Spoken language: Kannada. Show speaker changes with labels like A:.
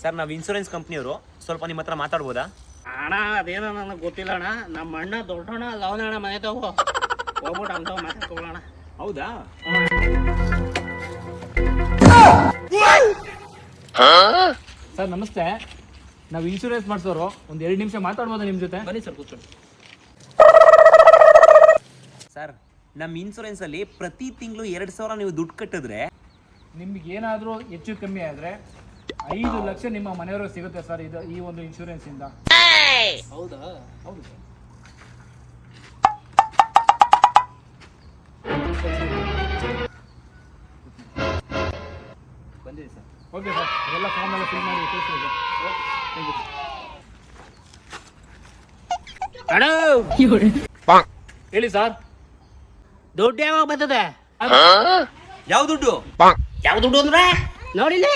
A: ಸರ್ ನಾವು ಇನ್ಶೂರೆನ್ಸ್ ಕಂಪ್ನಿಯವರು, ಸ್ವಲ್ಪ ನಿಮ್ಮ ಹತ್ರ ಮಾತಾಡ್ಬೋದಾ?
B: ಅಣ್ಣ ಅದೇನೋ ನನಗೆ ಗೊತ್ತಿಲ್ಲ ಅಣ್ಣ. ನಮ್ಮ ಅಣ್ಣ ದೊಡ್ಡಣ್ಣ ಲವಣ ಅಣ್ಣ ಮನೆ ತಗೋ ಹೋಗ್ಬಿಟ್ಟು ಅಂತ ಮಾತಾಡ್ಕೊಳ್ಳೋಣ.
A: ಹೌದಾ?
C: ಸರ್ ನಮಸ್ತೆ, ನಾವು ಇನ್ಶೂರೆನ್ಸ್ ಮಾಡಿಸೋರು. ಒಂದು 2 ನಿಮಿಷ ಮಾತಾಡ್ಬೋದಾ ನಿಮ್ಮ ಜೊತೆ?
B: ಬನ್ನಿ ಸರ್ ಕೂತ್ಕೊಳ್ಳಿ.
A: ಸರ್ ನಮ್ಮ ಇನ್ಶೂರೆನ್ಸಲ್ಲಿ ಪ್ರತಿ ತಿಂಗಳು 2,000 ನೀವು ದುಡ್ಡು ಕಟ್ಟಿದ್ರೆ
C: ನಿಮ್ಗೆ ಏನಾದರೂ ಹೆಚ್ಚು ಕಮ್ಮಿ ಆದರೆ 5 ಲಕ್ಷ ನಿಮ್ಮ ಮನೆಯವ್ರಿಗೆ ಸಿಗುತ್ತೆ ಸರ್, ಇದು ಈ ಒಂದು ಇನ್ಶೂರೆನ್ಸಿಂದ.
B: ಹೌದಾ?
C: ಹೌದು ಸರ್.
A: ಬಂದಿದೆ ಸರ್.
C: ಓಕೆ ಸರ್, ಎಲ್ಲ ಫಾರ್ಮ್ ಎಲ್ಲ ಫಿಲ್ ಮಾಡಿ ಕಳಿಸ್ತೀವಿ ಸರ್.
B: ಅಣ್ಣ
C: ಹೇಳಿ ಸರ್.
B: ದುಡ್ಡು ಯಾವಾಗ ಬರ್ತದೆ?
A: ಯಾವ ದುಡ್ಡು?
B: ಯಾವ ದುಡ್ಡು ಅಂದ್ರೆ ನೋಡಿಲ್ಲ.